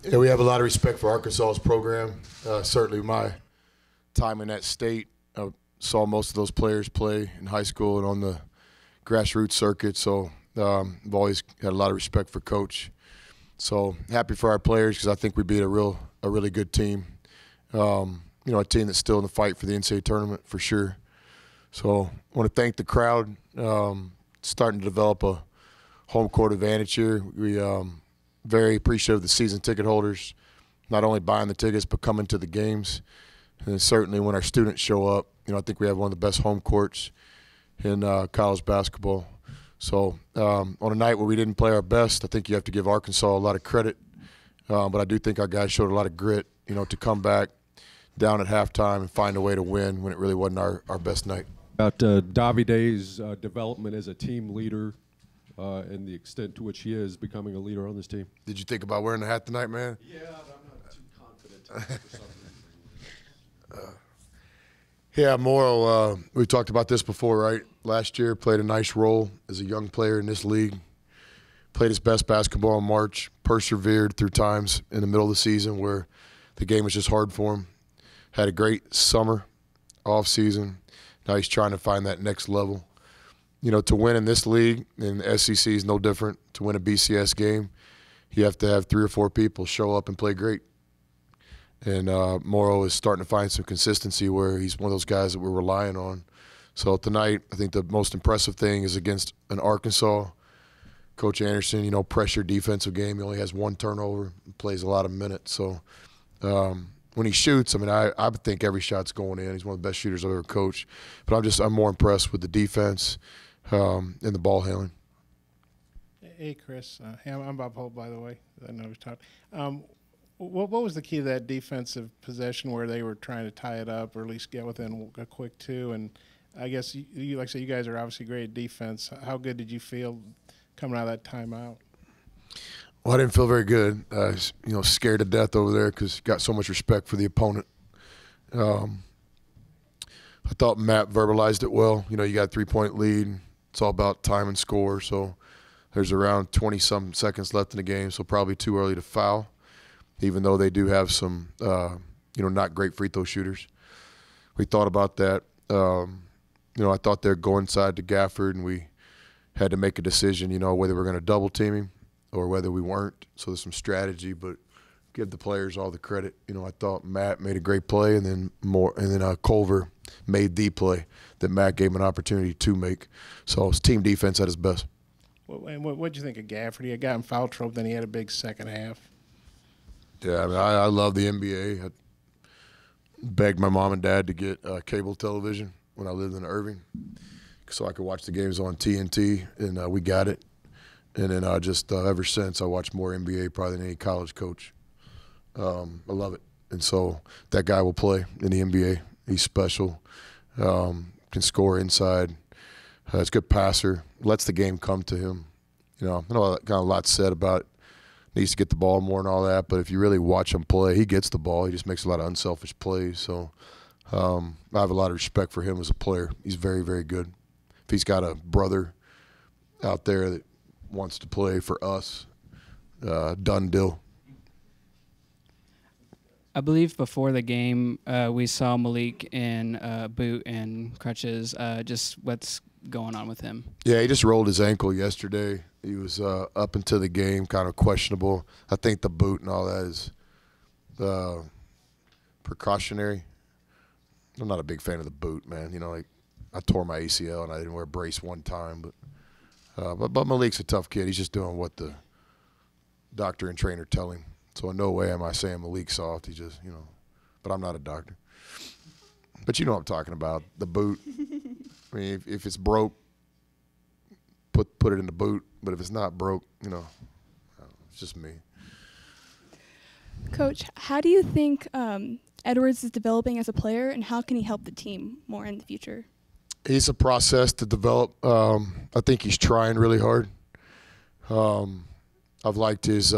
Yeah, we have a lot of respect for Arkansas's program. Certainly my time in that state, I saw most of those players play in high school and on the grassroots circuit, so I've always had a lot of respect for Coach. So happy for our players because I think we beat a really good team. A team that's still in the fight for the NCAA tournament for sure. So I want to thank the crowd. Starting to develop a home court advantage here. We very appreciative of the season ticket holders, not only buying the tickets but coming to the games. And certainly when our students show up, I think we have one of the best home courts in college basketball. So on a night where we didn't play our best, I think you have to give Arkansas a lot of credit. But I do think our guys showed a lot of grit, to come back down at halftime and find a way to win when it really wasn't our best night. About Davide's development as a team leader and the extent to which he is becoming a leader on this team. Did you think about wearing the hat tonight, man? Yeah, but I'm not too confident for some reason. Yeah, Morrow, we talked about this before, right? Last year, played a nice role as a young player in this league. Played his best basketball in March, persevered through times in the middle of the season where the game was just hard for him. Had a great summer, off season. Now he's trying to find that next level. To win in this league, and the SEC is no different, to win a BCS game, you have to have 3 or 4 people show up and play great. And Morrow is starting to find some consistency where he's one of those guys that we're relying on. So tonight, I think the most impressive thing is against an Arkansas. Coach Anderson, pressure defensive game. He only has 1 turnover, plays a lot of minutes. So when he shoots, I think every shot's going in. He's one of the best shooters I've ever coached. But I'm more impressed with the defense and the ball handling. Hey, Chris. I'm Bob Holt, by the way. I know we've talked. What was the key to that defensive possession where they were trying to tie it up or at least get within a quick 2? And I guess, you like I said, you guys are obviously great at defense. How good did you feel coming out of that timeout? Well, I didn't feel very good. I was, scared to death over there because got so much respect for the opponent. I thought Matt verbalized it well. You got a 3-point lead. It's all about time and score. So there's around 20-some seconds left in the game, so probably too early to foul, even though they do have some, not great free throw shooters. We thought about that. I thought they'd go inside to Gafford, and we had to make a decision, whether we're going to double team him or whether we weren't. So there's some strategy, but give the players all the credit. I thought Matt made a great play, and then Culver made the play that Matt gave him an opportunity to make. So it's team defense at its best. And what did you think of Gafford? He got in foul trouble, then he had a big second half. Yeah, I love the NBA. I begged my mom and dad to get cable television when I lived in Irving so I could watch the games on TNT, and we got it. And then ever since, I watched more NBA probably than any college coach. I love it. And so that guy will play in the NBA. He's special, can score inside. He's a good passer, lets the game come to him. I know kind of a lot said about it. Needs to get the ball more and all that, but if you really watch him play, he gets the ball. He just makes a lot of unselfish plays. So I have a lot of respect for him as a player. He's very, very good. If he's got a brother out there that wants to play for us, done deal. I believe before the game we saw Malik in boot and crutches. Just what's going on with him? Yeah, he just rolled his ankle yesterday. He was up into the game, kind of questionable. I think the boot and all that is precautionary. I'm not a big fan of the boot, man. I tore my ACL and I didn't wear a brace one time, but Malik's a tough kid. He's just doing what the doctor and trainer tell him. So in no way am I saying Malik's soft. He just, but I'm not a doctor. But you know what I'm talking about, the boot. I mean, if it's broke, put it in the boot. But if it's not broke, it's just me. Coach, how do you think Edwards is developing as a player, and how can he help the team more in the future? He's a process to develop. I think he's trying really hard. I've liked his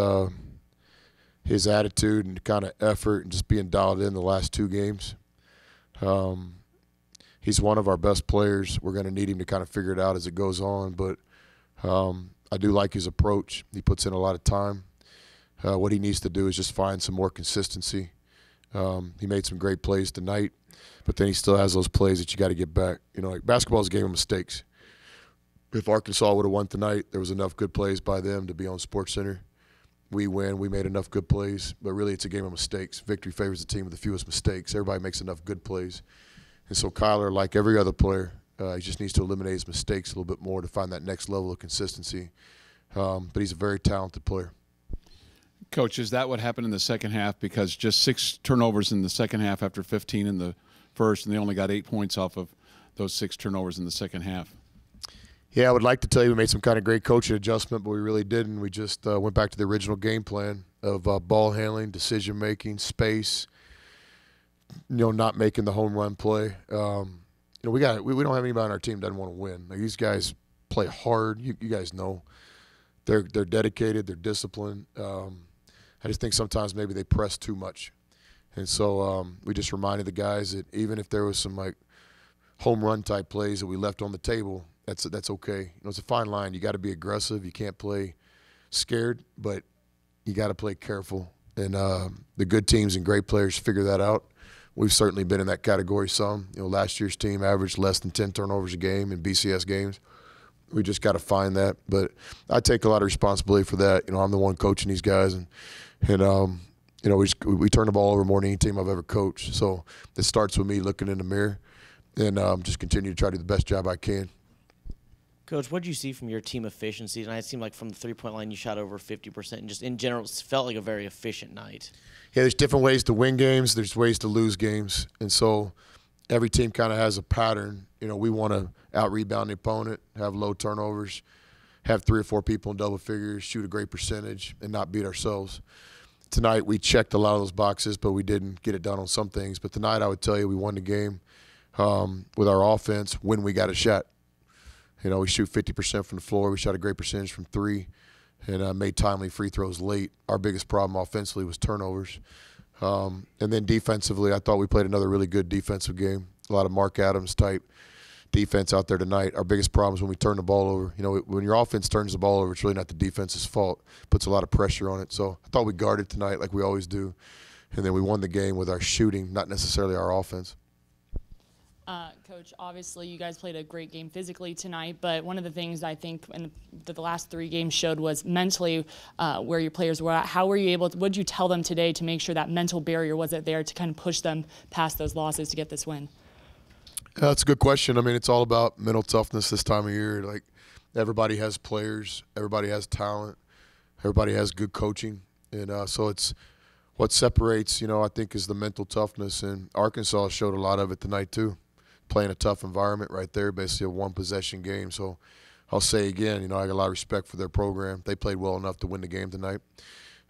attitude and kind of effort and just being dialed in the last 2 games. He's one of our best players. We're going to need him to kind of figure it out as it goes on, but I do like his approach. He puts in a lot of time. What he needs to do is just find some more consistency. He made some great plays tonight, but then he still has those plays that you got to get back. You know, like basketball is a game of mistakes. If Arkansas would have won tonight, there was enough good plays by them to be on SportsCenter. We win. We made enough good plays, but really it's a game of mistakes. Victory favors the team with the fewest mistakes. Everybody makes enough good plays. And so Kyler, like every other player, he just needs to eliminate his mistakes a little bit more to find that next level of consistency. But he's a very talented player. Coach, is that what happened in the second half? Because just 6 turnovers in the second half after 15 in the first, and they only got 8 points off of those 6 turnovers in the second half. Yeah, I would like to tell you we made some kind of great coaching adjustment, but we really didn't. We just went back to the original game plan of ball handling, decision-making, space, not making the home run play. We don't have anybody on our team that doesn't want to win. Like, these guys play hard. You guys know. They're dedicated. They're disciplined. I just think sometimes maybe they press too much. And so we just reminded the guys that even if there was some like home run type plays that we left on the table, that's okay. It's a fine line. You got to be aggressive. You can't play scared, but you got to play careful. And the good teams and great players figure that out. We've certainly been in that category some. Last year's team averaged less than 10 turnovers a game in BCS games. We just got to find that. But I take a lot of responsibility for that. I'm the one coaching these guys, and we turn the ball over more than any team I've ever coached. So it starts with me looking in the mirror and just continue to try to do the best job I can. Coach, what did you see from your team efficiency tonight? It seemed like from the three-point line you shot over 50%, and just in general, it felt like a very efficient night. Yeah, there's different ways to win games. There's ways to lose games. And so every team kind of has a pattern. We want to out-rebound the opponent, have low turnovers, have 3 or 4 people in double figures, shoot a great percentage, and not beat ourselves. Tonight we checked a lot of those boxes, but we didn't get it done on some things. But tonight I would tell you we won the game with our offense when we got a shot. We shoot 50% from the floor. We shot a great percentage from 3 and made timely free throws late. Our biggest problem offensively was turnovers. And then defensively, I thought we played another really good defensive game. A lot of Mark Adams type defense out there tonight. Our biggest problem is when we turn the ball over. When your offense turns the ball over, it's really not the defense's fault. It puts a lot of pressure on it. So I thought we guarded tonight like we always do. And then we won the game with our shooting, not necessarily our offense. Coach, obviously you guys played a great game physically tonight, but one of the things I think in the last 3 games showed was mentally where your players were at. How were you able to, what did you tell them today to make sure that mental barrier wasn't there to kind of push them past those losses to get this win? That's a good question. I mean, it's all about mental toughness this time of year. Like, everybody has players, everybody has talent, everybody has good coaching. And so it's what separates, I think, is the mental toughness. And Arkansas showed a lot of it tonight too. Playing a tough environment right there, basically a one-possession game. So I'll say again, I got a lot of respect for their program. They played well enough to win the game tonight.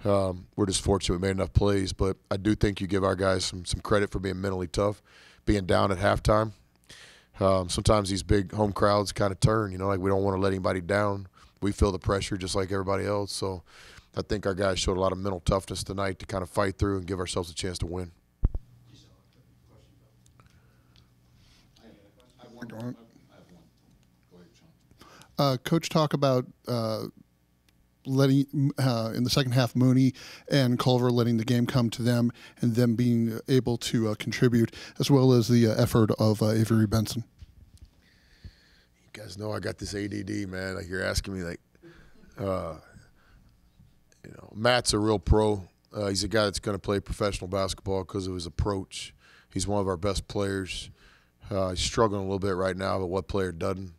We're just fortunate we made enough plays. But I do think you give our guys some credit for being mentally tough, being down at halftime. Sometimes these big home crowds kind of turn, like we don't want to let anybody down. We feel the pressure just like everybody else. So I think our guys showed a lot of mental toughness tonight to kind of fight through and give ourselves a chance to win. Coach, talk about letting in the second half Mooney and Culver letting the game come to them and them being able to contribute, as well as the effort of Avery Benson. You guys know I got this ADD, man. Like, you're asking me, like, Matt's a real pro. He's a guy that's going to play professional basketball because of his approach. He's one of our best players. He's struggling a little bit right now, but what player doesn't?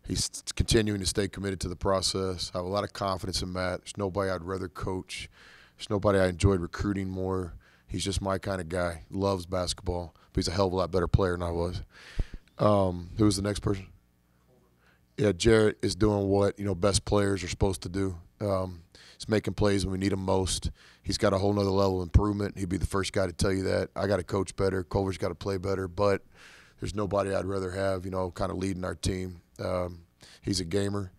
He's continuing to stay committed to the process. I have a lot of confidence in Matt. There's nobody I'd rather coach. There's nobody I enjoyed recruiting more. He's just my kind of guy. Loves basketball, but he's a hell of a lot better player than I was. Who was the next person? Yeah, Jarrett is doing what best players are supposed to do. He's making plays when we need him most. He's got a whole nother level of improvement. He'd be the first guy to tell you that. I got to coach better. Culver's got to play better, but there's nobody I'd rather have, kind of leading our team. He's a gamer.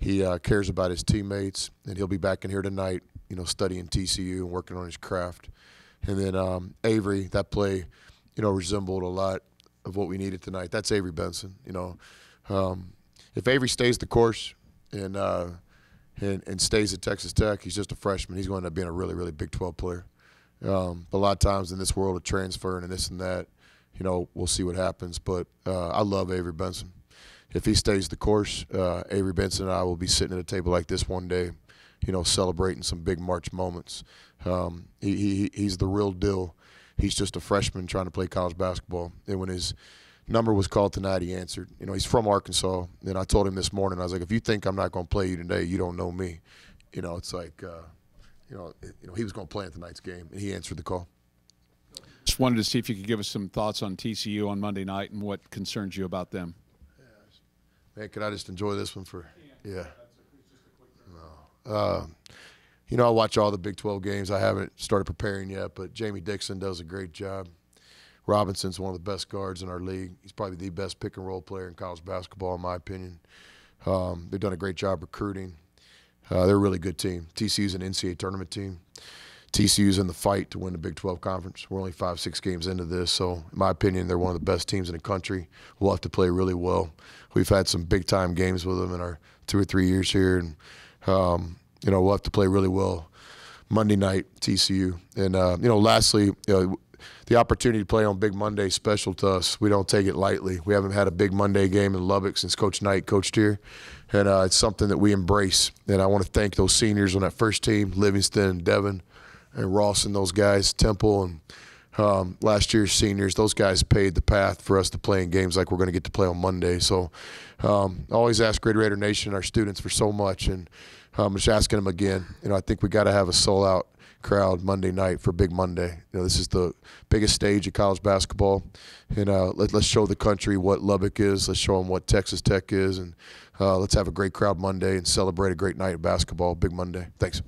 He cares about his teammates, and he'll be back in here tonight, studying TCU and working on his craft. And then Avery, that play, resembled a lot of what we needed tonight. That's Avery Benson. If Avery stays the course and and stays at Texas Tech. He's just a freshman. He's going to end up being a really, really Big 12 player. But a lot of times in this world of transferring and this and that, we'll see what happens. But I love Avery Benson. If he stays the course, Avery Benson and I will be sitting at a table like this one day, celebrating some big March moments. He's the real deal. He's just a freshman trying to play college basketball. And when his number was called tonight, he answered. He's from Arkansas. And I told him this morning, I was like, if you think I'm not going to play you today, you don't know me. It's like, he was going to play in tonight's game, and he answered the call. Just wanted to see if you could give us some thoughts on TCU on Monday night and what concerns you about them. Man, can I just enjoy this one for – yeah. I watch all the Big 12 games. I haven't started preparing yet, but Jamie Dixon does a great job. Robinson's one of the best guards in our league. He's probably the best pick-and-roll player in college basketball, in my opinion. They've done a great job recruiting. They're a really good team. TCU's an NCAA tournament team. TCU's in the fight to win the Big 12 conference. We're only 5-6 games into this, so in my opinion, they're one of the best teams in the country. We'll have to play really well. We've had some big-time games with them in our 2 or 3 years here, and we'll have to play really well Monday night, TCU. And lastly, the opportunity to play on Big Monday is special to us. We don't take it lightly. We haven't had a Big Monday game in Lubbock since Coach Knight coached here, and it's something that we embrace. And I want to thank those seniors on that first team, Livingston and Devin and Ross and those guys, Temple and last year's seniors. Those guys paved the path for us to play in games like we're going to get to play on Monday. So I always ask Great Raider Nation, our students, for so much, and I'm just asking them again. I think we got to have a sold-out crowd Monday night for Big Monday. This is the biggest stage of college basketball, and let's show the country what Lubbock is. Let's show them what Texas Tech is, and let's have a great crowd Monday and celebrate a great night of basketball, Big Monday. Thanks.